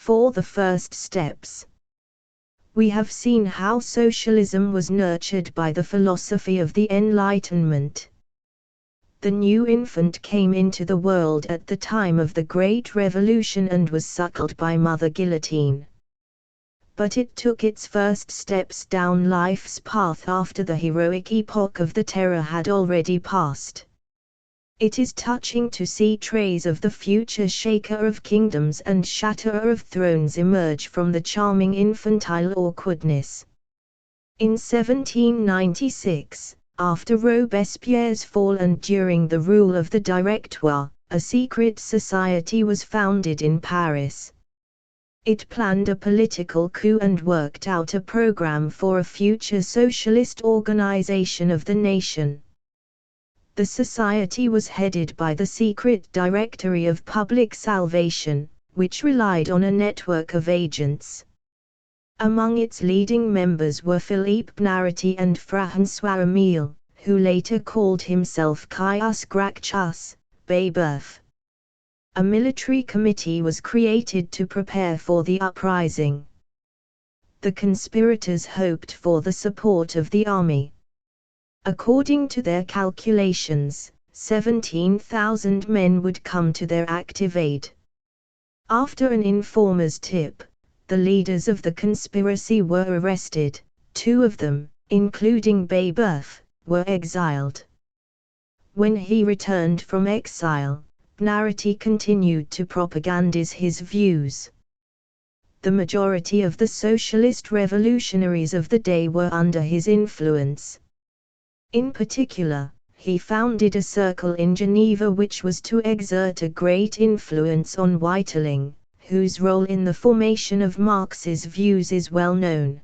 For the first steps. We have seen how socialism was nurtured by the philosophy of the Enlightenment. The new infant came into the world at the time of the Great Revolution and was suckled by Mother Guillotine. But it took its first steps down life's path after the heroic epoch of the Terror had already passed. It is touching to see traces of the future shaker of kingdoms and shatterer of thrones emerge from the charming infantile awkwardness. In 1796, after Robespierre's fall and during the rule of the Directoire, a secret society was founded in Paris. It planned a political coup and worked out a program for a future socialist organization of the nation. The society was headed by the Secret Directory of Public Salvation, which relied on a network of agents. Among its leading members were Philippe Bonarroti and François Emile, who later called himself Caius Gracchus, Babeuf. A military committee was created to prepare for the uprising. The conspirators hoped for the support of the army. According to their calculations, 17,000 men would come to their active aid. After an informer's tip, the leaders of the conspiracy were arrested. 2 of them, including Babeuf, were exiled. When he returned from exile, Bonarroti continued to propagandize his views. The majority of the socialist revolutionaries of the day were under his influence. In particular, he founded a circle in Geneva which was to exert a great influence on Weiterling, whose role in the formation of Marx's views is well known.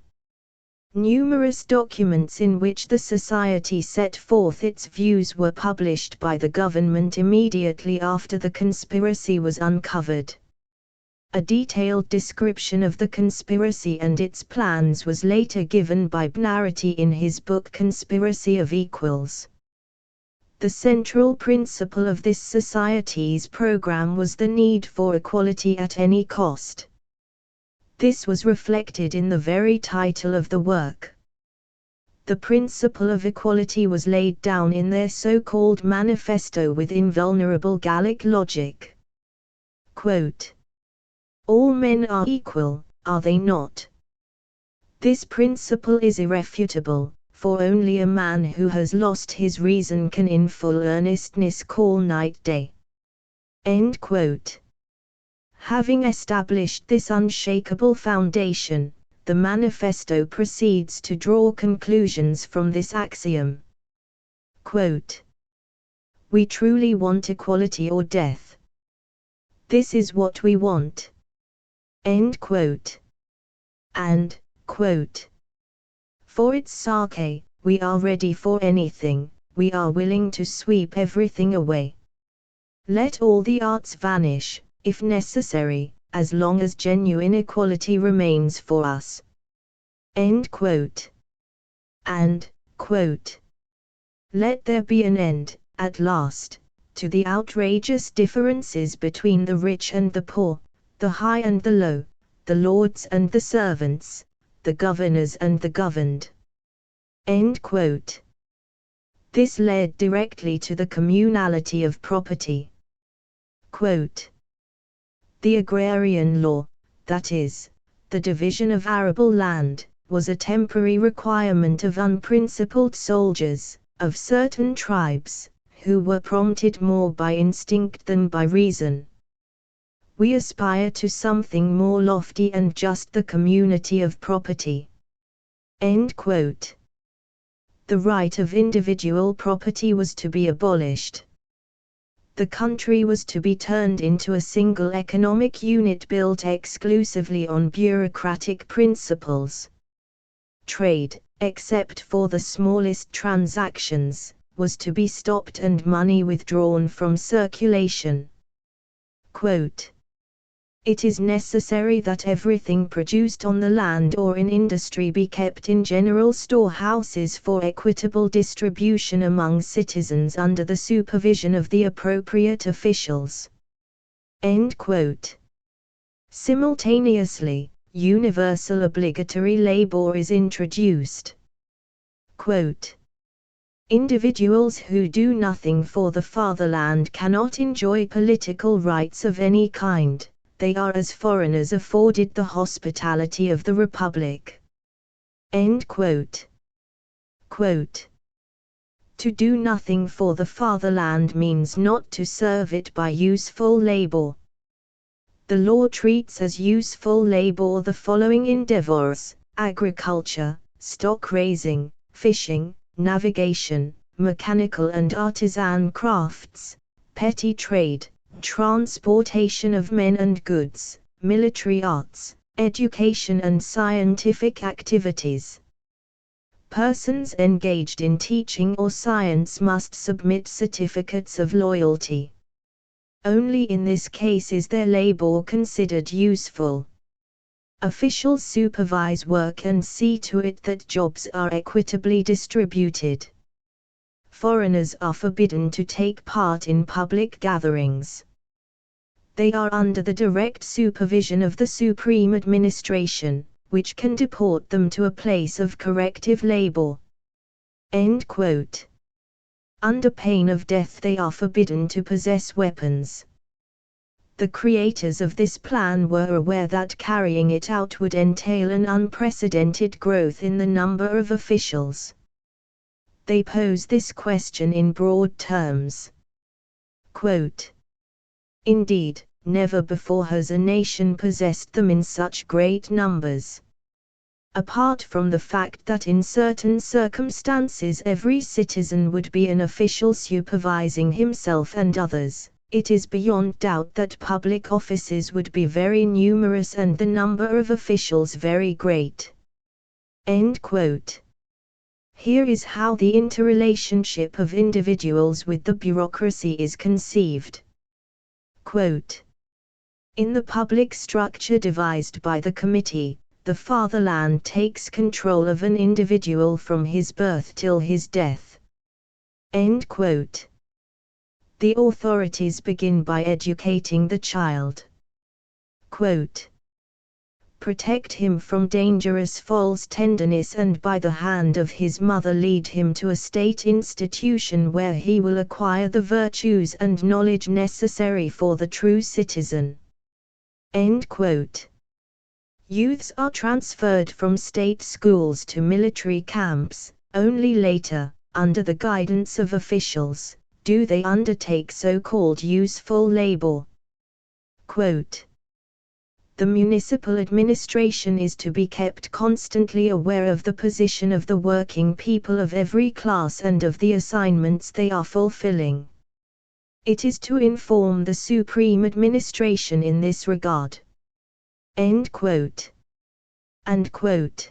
Numerous documents in which the society set forth its views were published by the government immediately after the conspiracy was uncovered. A detailed description of the conspiracy and its plans was later given by Bonarroti in his book Conspiracy of Equals. The central principle of this society's program was the need for equality at any cost. This was reflected in the very title of the work. The principle of equality was laid down in their so-called manifesto with invulnerable Gallic logic. Quote, "All men are equal, are they not? This principle is irrefutable, for only a man who has lost his reason can in full earnestness call night day." End quote. Having established this unshakable foundation, the manifesto proceeds to draw conclusions from this axiom. Quote, "We truly want equality or death. This is what we want." End quote. And, quote, "For its sake, we are ready for anything, we are willing to sweep everything away. Let all the arts vanish, if necessary, as long as genuine equality remains for us." End quote. And, quote, "Let there be an end, at last, to the outrageous differences between the rich and the poor, the high and the low, the lords and the servants, the governors and the governed." End quote. This led directly to the communality of property. Quote, "The Agrarian Law, that is, the division of arable land, was a temporary requirement of unprincipled soldiers, of certain tribes, who were prompted more by instinct than by reason. We aspire to something more lofty and just, the community of property." End quote. The right of individual property was to be abolished. The country was to be turned into a single economic unit built exclusively on bureaucratic principles. Trade, except for the smallest transactions, was to be stopped and money withdrawn from circulation. Quote, "It is necessary that everything produced on the land or in industry be kept in general storehouses for equitable distribution among citizens under the supervision of the appropriate officials." End quote. Simultaneously, universal obligatory labor is introduced. Quote, individuals who do nothing for the fatherland cannot enjoy political rights of any kind, they are as foreigners afforded the hospitality of the Republic. End quote. Quote, to do nothing for the fatherland means not to serve it by useful labor. The law treats as useful labor the following endeavors: agriculture, stock raising, fishing, navigation, mechanical and artisan crafts, petty trade, transportation of men and goods, military arts, education and scientific activities. Persons engaged in teaching or science must submit certificates of loyalty. Only in this case is their labor considered useful. Officials supervise work and see to it that jobs are equitably distributed. Foreigners are forbidden to take part in public gatherings. They are under the direct supervision of the supreme administration, which can deport them to a place of corrective labor. End quote. Under pain of death they are forbidden to possess weapons. The creators of this plan were aware that carrying it out would entail an unprecedented growth in the number of officials. They pose this question in broad terms. Quote, indeed, never before has a nation possessed them in such great numbers. Apart from the fact that in certain circumstances every citizen would be an official supervising himself and others, it is beyond doubt that public offices would be very numerous and the number of officials very great. End quote. Here is how the interrelationship of individuals with the bureaucracy is conceived. Quote, in the public structure devised by the committee, the fatherland takes control of an individual from his birth till his death. End quote. The authorities begin by educating the child. Quote, protect him from dangerous false tenderness and by the hand of his mother lead him to a state institution where he will acquire the virtues and knowledge necessary for the true citizen. End quote. Youths are transferred from state schools to military camps. Only later, under the guidance of officials, do they undertake so-called useful labor. Quote, the municipal administration is to be kept constantly aware of the position of the working people of every class and of the assignments they are fulfilling. It is to inform the supreme administration in this regard. End quote. And quote,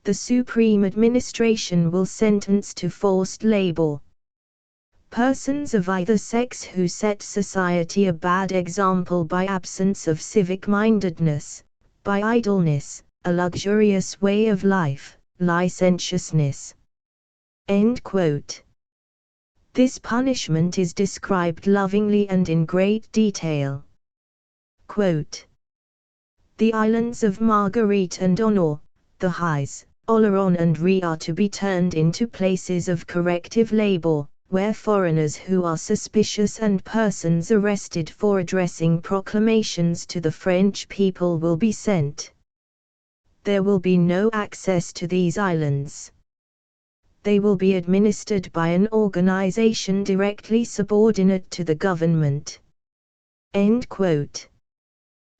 the supreme administration will sentence to forced labor persons of either sex who set society a bad example by absence of civic mindedness, by idleness, a luxurious way of life, licentiousness. End quote. This punishment is described lovingly and in great detail. Quote, the islands of Marguerite and Honor, the Highs, Oleron and Rhe are to be turned into places of corrective labor, where foreigners who are suspicious and persons arrested for addressing proclamations to the French people will be sent. There will be no access to these islands. They will be administered by an organization directly subordinate to the government. End quote.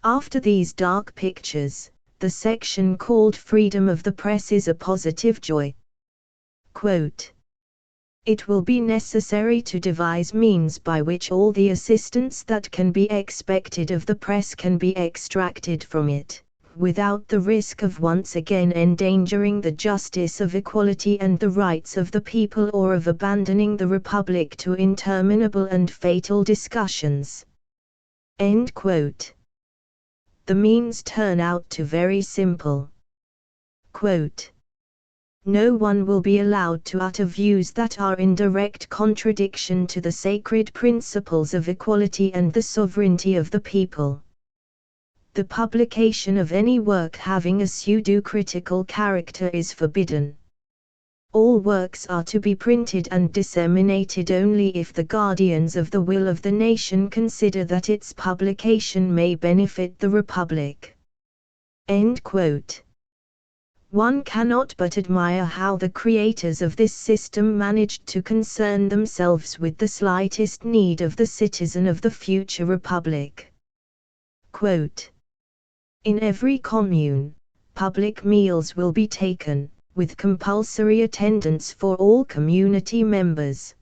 After these dark pictures, the section called Freedom of the Press is a positive joy. Quote, it will be necessary to devise means by which all the assistance that can be expected of the press can be extracted from it, without the risk of once again endangering the justice of equality and the rights of the people or of abandoning the Republic to interminable and fatal discussions. End quote. The means turn out to very simple. Quote, no one will be allowed to utter views that are in direct contradiction to the sacred principles of equality and the sovereignty of the people. The publication of any work having a pseudo-critical character is forbidden. All works are to be printed and disseminated only if the guardians of the will of the nation consider that its publication may benefit the Republic." End quote. One cannot but admire how the creators of this system managed to concern themselves with the slightest need of the citizen of the future Republic. Quote, "In every commune, public meals will be taken, with compulsory attendance for all community members.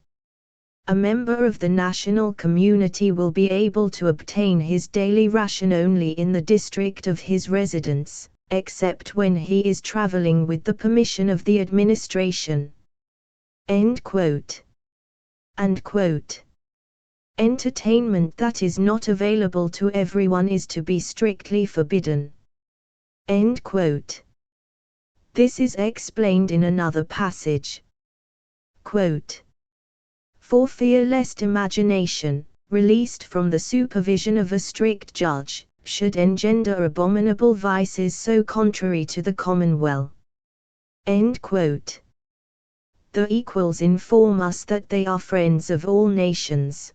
A member of the national community will be able to obtain his daily ration only in the district of his residence, except when he is traveling with the permission of the administration." End quote. And quote, "Entertainment that is not available to everyone is to be strictly forbidden." End quote. This is explained in another passage. Quote, "For fear lest imagination, released from the supervision of a strict judge, should engender abominable vices so contrary to the commonweal." End quote. The equals inform us that they are friends of all nations.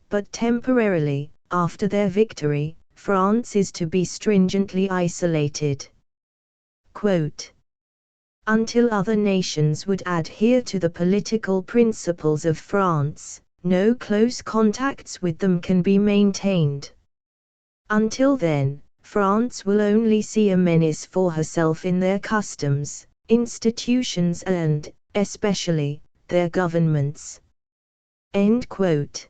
But temporarily, after their victory, France is to be stringently isolated. Quote, "Until other nations would adhere to the political principles of France, no close contacts with them can be maintained. Until then, France will only see a menace for herself in their customs, institutions and, especially, their governments." End quote.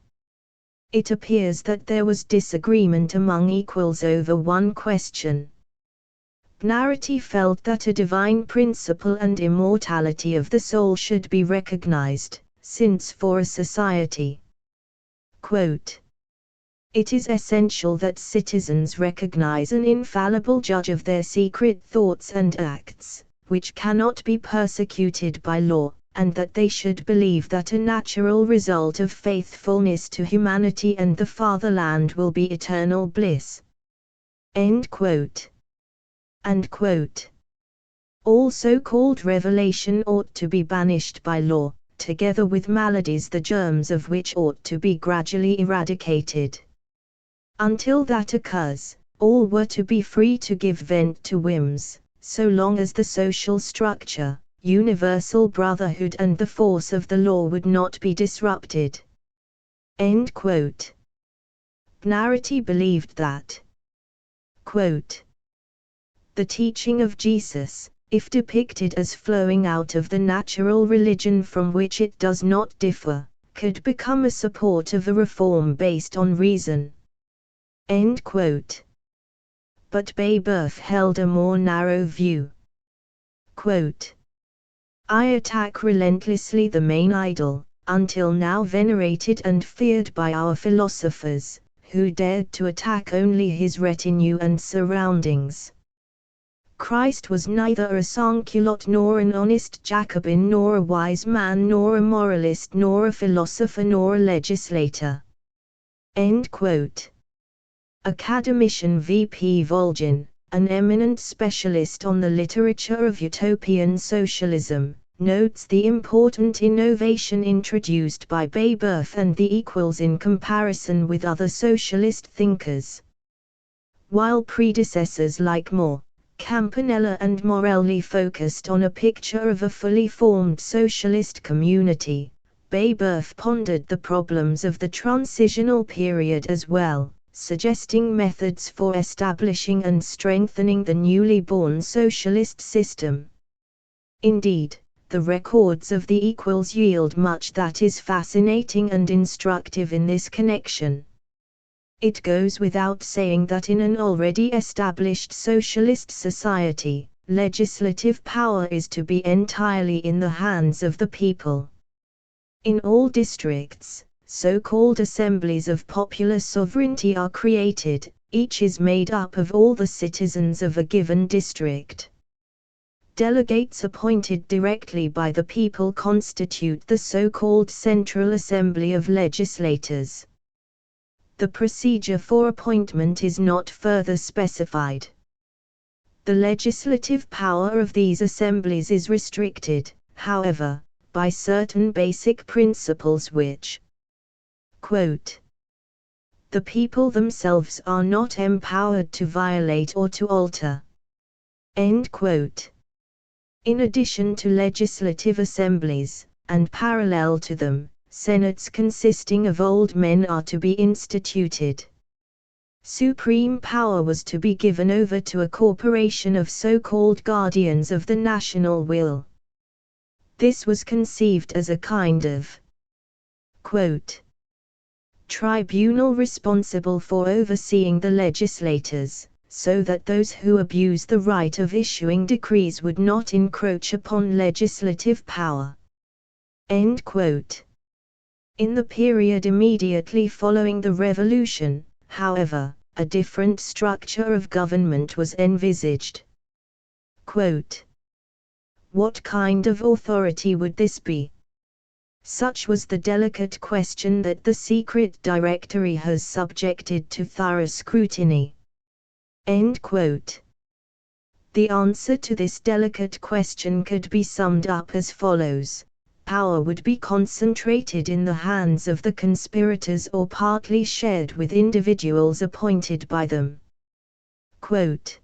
It appears that there was disagreement among equals over one question. Pnarity felt that a divine principle and immortality of the soul should be recognized, since for a society, quote, "It is essential that citizens recognize an infallible judge of their secret thoughts and acts, which cannot be persecuted by law, and that they should believe that a natural result of faithfulness to humanity and the fatherland will be eternal bliss." End quote. And quote, "All so-called revelation ought to be banished by law, together with maladies the germs of which ought to be gradually eradicated. Until that occurs, all were to be free to give vent to whims, so long as the social structure, universal brotherhood and the force of the law would not be disrupted." End quote. Pnarity believed that, quote, "The teaching of Jesus, if depicted as flowing out of the natural religion from which it does not differ, could become a support of a reform based on reason." End quote. But Babeuf held a more narrow view. Quote, "I attack relentlessly the main idol, until now venerated and feared by our philosophers, who dared to attack only his retinue and surroundings. Christ was neither a sans-culotte nor an honest Jacobin nor a wise man nor a moralist nor a philosopher nor a legislator." End quote. Academician V.P. Volgin, an eminent specialist on the literature of utopian socialism, notes the important innovation introduced by Babeuf and the equals in comparison with other socialist thinkers. While predecessors like Moore, Campanella and Morelli focused on a picture of a fully formed socialist community, Babeuf pondered the problems of the transitional period as well, suggesting methods for establishing and strengthening the newly born socialist system. Indeed, the records of the equals yield much that is fascinating and instructive in this connection. It goes without saying that in an already established socialist society, legislative power is to be entirely in the hands of the people. In all districts, so-called assemblies of popular sovereignty are created, each is made up of all the citizens of a given district. Delegates appointed directly by the people constitute the so-called Central Assembly of Legislators. The procedure for appointment is not further specified. The legislative power of these assemblies is restricted, however, by certain basic principles which, quote, the people themselves are not empowered to violate or to alter. End quote. In addition to legislative assemblies, and parallel to them, senates consisting of old men are to be instituted. Supreme power was to be given over to a corporation of so-called guardians of the national will. This was conceived as a kind of, quote, tribunal responsible for overseeing the legislators, so that those who abuse the right of issuing decrees would not encroach upon legislative power. End quote. In the period immediately following the Revolution, however, a different structure of government was envisaged. Quote, what kind of authority would this be? Such was the delicate question that the secret directory has subjected to thorough scrutiny. End quote. The answer to this delicate question could be summed up as follows. Power would be concentrated in the hands of the conspirators or partly shared with individuals appointed by them. Quote,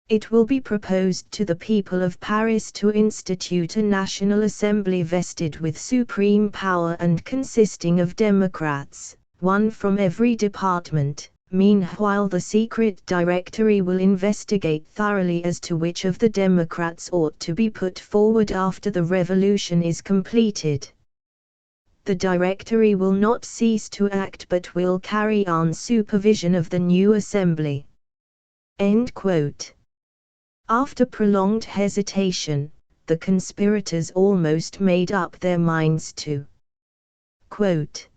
it will be proposed to the people of Paris to institute a National Assembly vested with supreme power and consisting of Democrats, one from every department. Meanwhile, the secret directory will investigate thoroughly as to which of the Democrats ought to be put forward after the revolution is completed. The directory will not cease to act but will carry on supervision of the new assembly. End quote. After prolonged hesitation, the conspirators almost made up their minds to, quote,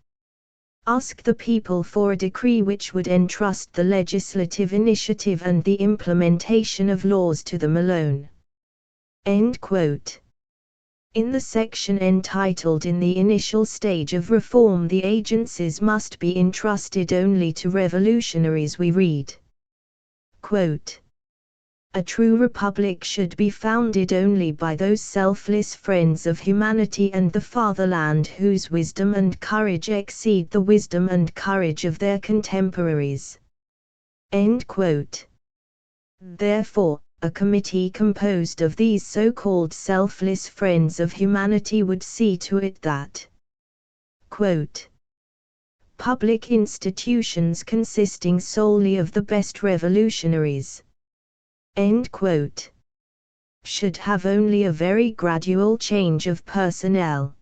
ask the people for a decree which would entrust the legislative initiative and the implementation of laws to them alone. End quote. In the section entitled In the Initial Stage of Reform, the agencies must be entrusted only to revolutionaries, we read, quote, a true republic should be founded only by those selfless friends of humanity and the fatherland whose wisdom and courage exceed the wisdom and courage of their contemporaries. End quote. Therefore, a committee composed of these so-called selfless friends of humanity would see to it that, quote, public institutions consisting solely of the best revolutionaries, end quote, should have only a very gradual change of personnel.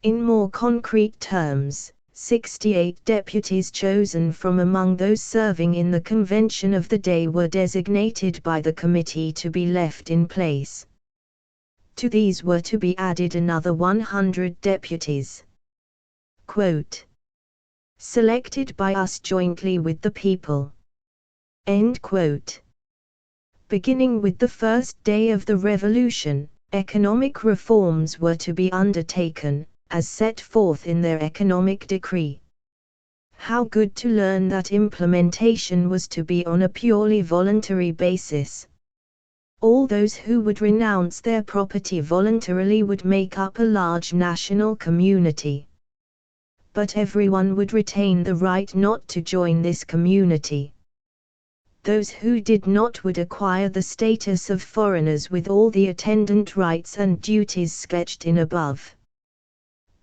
In more concrete terms, 68 deputies chosen from among those serving in the convention of the day were designated by the committee to be left in place. To these were to be added another 100 deputies, quote, selected by us jointly with the people. End quote. Beginning with the first day of the revolution, economic reforms were to be undertaken, as set forth in their economic decree. How good to learn that implementation was to be on a purely voluntary basis. All those who would renounce their property voluntarily would make up a large national community. But everyone would retain the right not to join this community. Those who did not would acquire the status of foreigners with all the attendant rights and duties sketched in above.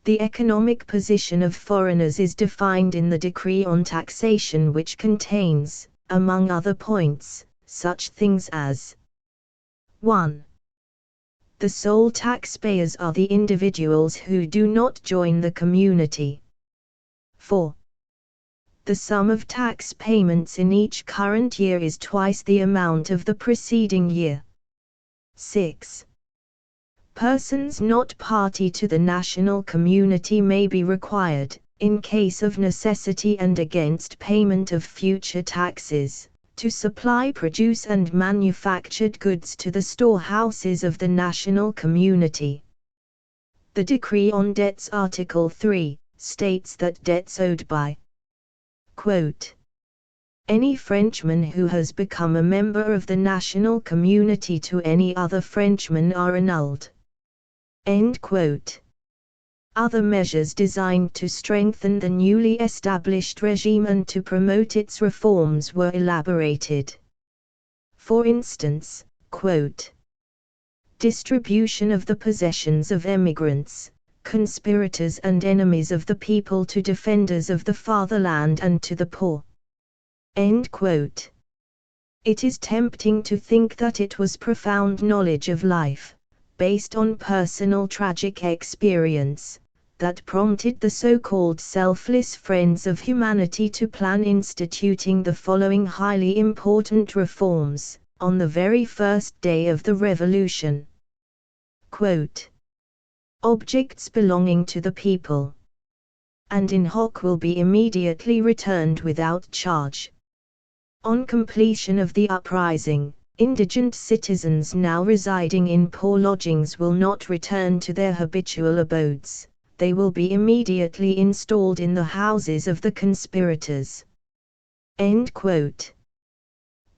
The economic position of foreigners is defined in the decree on taxation, which contains, among other points, such things as 1. The sole taxpayers are the individuals who do not join the community. 4. The sum of tax payments in each current year is twice the amount of the preceding year. 6. Persons not party to the national community may be required, in case of necessity and against payment of future taxes, to supply produce and manufactured goods to the storehouses of the national community. The Decree on Debts Article 3 states that debts owed by Quote, any Frenchman who has become a member of the national community to any other Frenchman are annulled. End quote. Other measures designed to strengthen the newly established regime and to promote its reforms were elaborated. For instance, quote, distribution of the possessions of emigrants, conspirators and enemies of the people to defenders of the fatherland and to the poor. End quote. It is tempting to think that it was profound knowledge of life, based on personal tragic experience, that prompted the so-called selfless Friends of Humanity to plan instituting the following highly important reforms, on the very first day of the revolution. Quote, objects belonging to the people, and in hoc will be immediately returned without charge. On completion of the uprising, indigent citizens now residing in poor lodgings will not return to their habitual abodes. They will be immediately installed in the houses of the conspirators. End quote.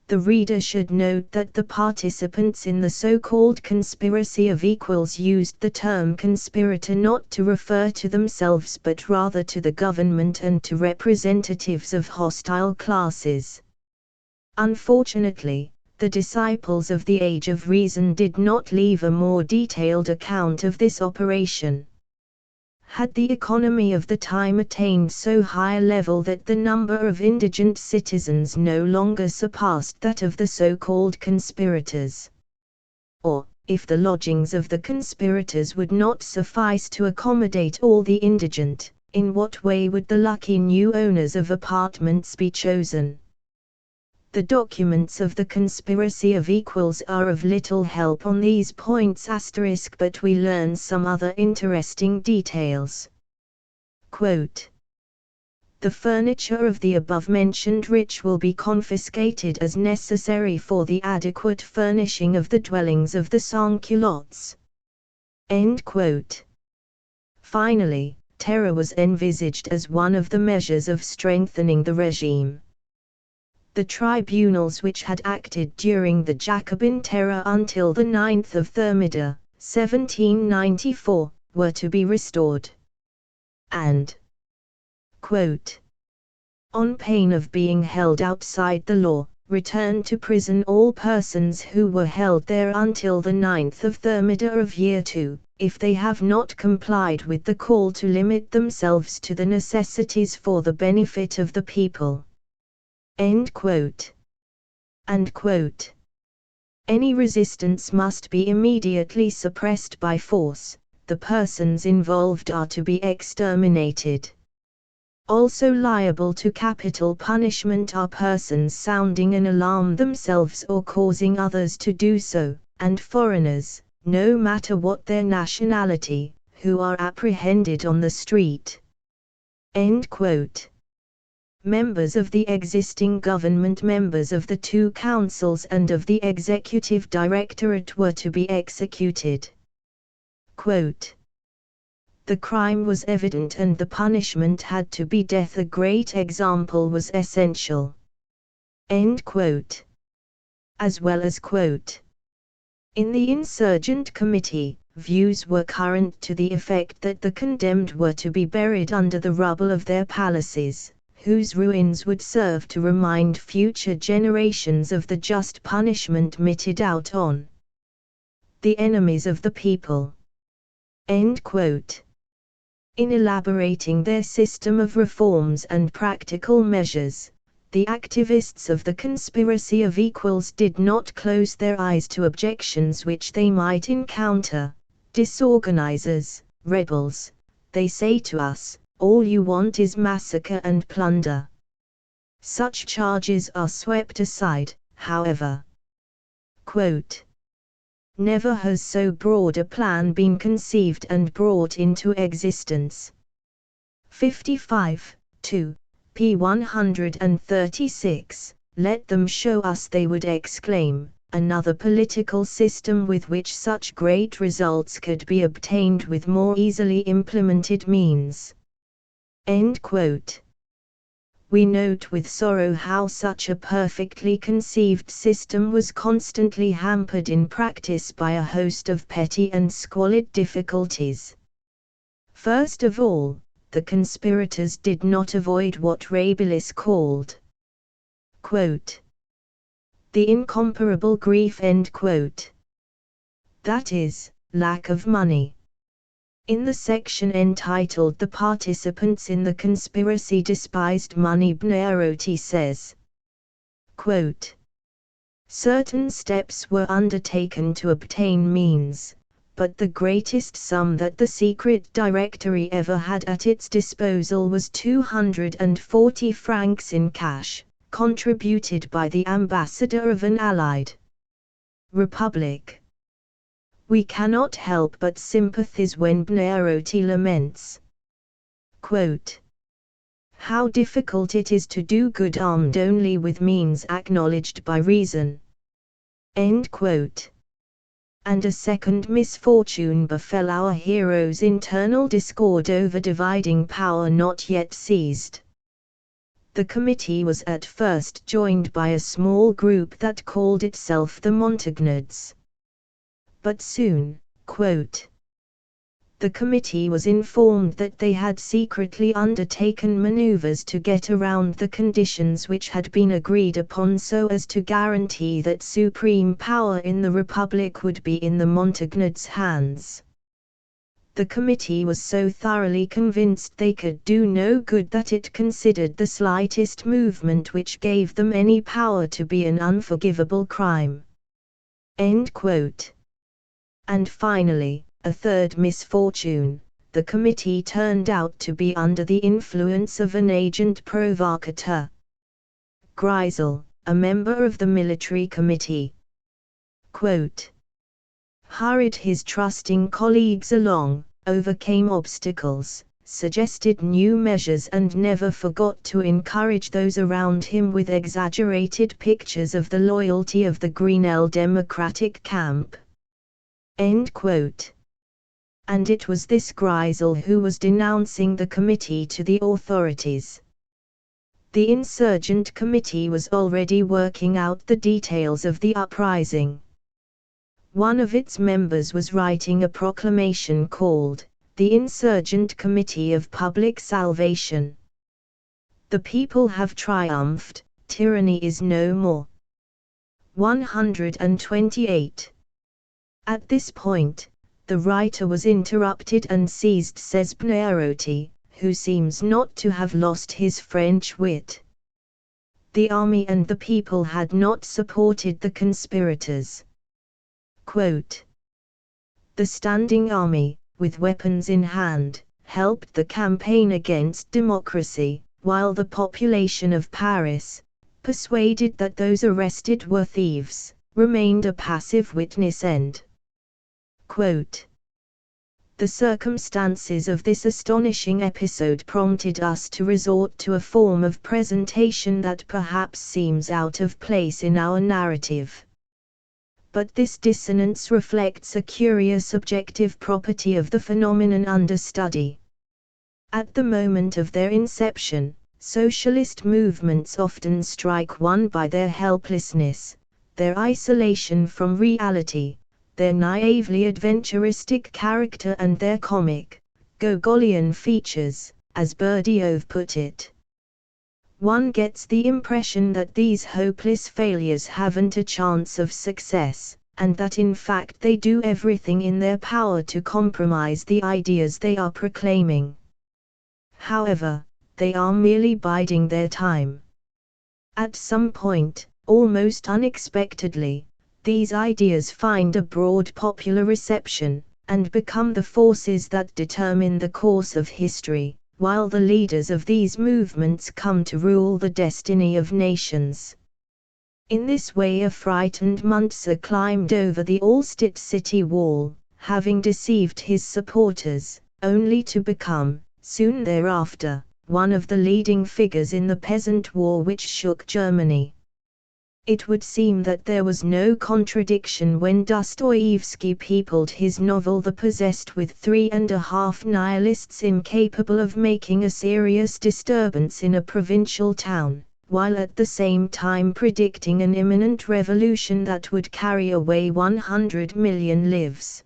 The reader should note that the participants in the so-called conspiracy of equals used the term conspirator not to refer to themselves but rather to the government and to representatives of hostile classes. Unfortunately, the disciples of the Age of Reason did not leave a more detailed account of this operation. Had the economy of the time attained so high a level that the number of indigent citizens no longer surpassed that of the so-called conspirators? Or, if the lodgings of the conspirators would not suffice to accommodate all the indigent, in what way would the lucky new owners of apartments be chosen? The documents of the conspiracy of equals are of little help on these points *, but we learn some other interesting details. Quote, the furniture of the above-mentioned rich will be confiscated as necessary for the adequate furnishing of the dwellings of the sans-culottes. End quote. Finally, terror was envisaged as one of the measures of strengthening the regime. The tribunals which had acted during the Jacobin terror until the 9th of Thermidor, 1794, were to be restored. And, quote, on pain of being held outside the law, return to prison all persons who were held there until the 9th of Thermidor of year 2, if they have not complied with the call to limit themselves to the necessities for the benefit of the people. End quote. And quote, any resistance must be immediately suppressed by force, the persons involved are to be exterminated. Also liable to capital punishment are persons sounding an alarm themselves or causing others to do so, and foreigners, no matter what their nationality, who are apprehended on the street. End quote. Members of the existing government, members of the two councils and of the executive directorate were to be executed. Quote, the crime was evident and the punishment had to be death. A great example was essential. End quote. As well as quote, in the insurgent committee, views were current to the effect that the condemned were to be buried under the rubble of their palaces, whose ruins would serve to remind future generations of the just punishment meted out on the enemies of the people. End quote. In elaborating their system of reforms and practical measures, the activists of the conspiracy of equals did not close their eyes to objections which they might encounter. Disorganizers, rebels, they say to us, all you want is massacre and plunder. Such charges are swept aside, however. Quote, never has so broad a plan been conceived and brought into existence. 55, 2, p. 136, let them show us, they would exclaim, another political system with which such great results could be obtained with more easily implemented means. End quote. we note with sorrow how such a perfectly conceived system was constantly hampered in practice by a host of petty and squalid difficulties. First of all, the conspirators did not avoid what Rabelais called, quote, the incomparable grief, end quote. That is, lack of money. In the section entitled "The Participants in the Conspiracy Despised Money," Buonarroti says, quote, certain steps were undertaken to obtain means, but the greatest sum that the secret directory ever had at its disposal was 240 francs in cash, contributed by the ambassador of an allied republic. We cannot help but sympathize when Buonarroti laments, quote, how difficult it is to do good armed only with means acknowledged by reason, end quote. And a second misfortune befell our heroes: internal discord over dividing power not yet seized. The committee was at first joined by a small group that called itself the Montagnards. But soon, quote, the committee was informed that they had secretly undertaken maneuvers to get around the conditions which had been agreed upon so as to guarantee that supreme power in the Republic would be in the Montagnards' hands. The committee was so thoroughly convinced they could do no good that it considered the slightest movement which gave them any power to be an unforgivable crime. End quote. And finally, a third misfortune: the committee turned out to be under the influence of an agent provocateur. Grisel, a member of the military committee, quote, hurried his trusting colleagues along, overcame obstacles, suggested new measures, and never forgot to encourage those around him with exaggerated pictures of the loyalty of the Grenelle Democratic camp. End quote. And it was this Grisel who was denouncing the committee to the authorities. The insurgent committee was already working out the details of the uprising. One of its members was writing a proclamation called, "The Insurgent Committee of Public Salvation." The people have triumphed, tyranny is no more. 128. At this point, the writer was interrupted and seized, says Buonarroti, who seems not to have lost his French wit. The army and the people had not supported the conspirators. Quote, the standing army, with weapons in hand, helped the campaign against democracy, while the population of Paris, persuaded that those arrested were thieves, remained a passive witness. End quote. The circumstances of this astonishing episode prompted us to resort to a form of presentation that perhaps seems out of place in our narrative. But this dissonance reflects a curious objective property of the phenomenon under study. At the moment of their inception, socialist movements often strike one by their helplessness, their isolation from reality, their naively adventuristic character, and their comic, Gogolian features, as Berdyaev put it. One gets the impression that these hopeless failures haven't a chance of success, and that in fact they do everything in their power to compromise the ideas they are proclaiming. However, they are merely biding their time. At some point, almost unexpectedly, these ideas find a broad popular reception, and become the forces that determine the course of history, while the leaders of these movements come to rule the destiny of nations. In this way a frightened Muntzer climbed over the Allstadt city wall, having deceived his supporters, only to become, soon thereafter, one of the leading figures in the peasant war which shook Germany. It would seem that there was no contradiction when Dostoevsky peopled his novel The Possessed with 3.5 nihilists incapable of making a serious disturbance in a provincial town, while at the same time predicting an imminent revolution that would carry away 100 million lives.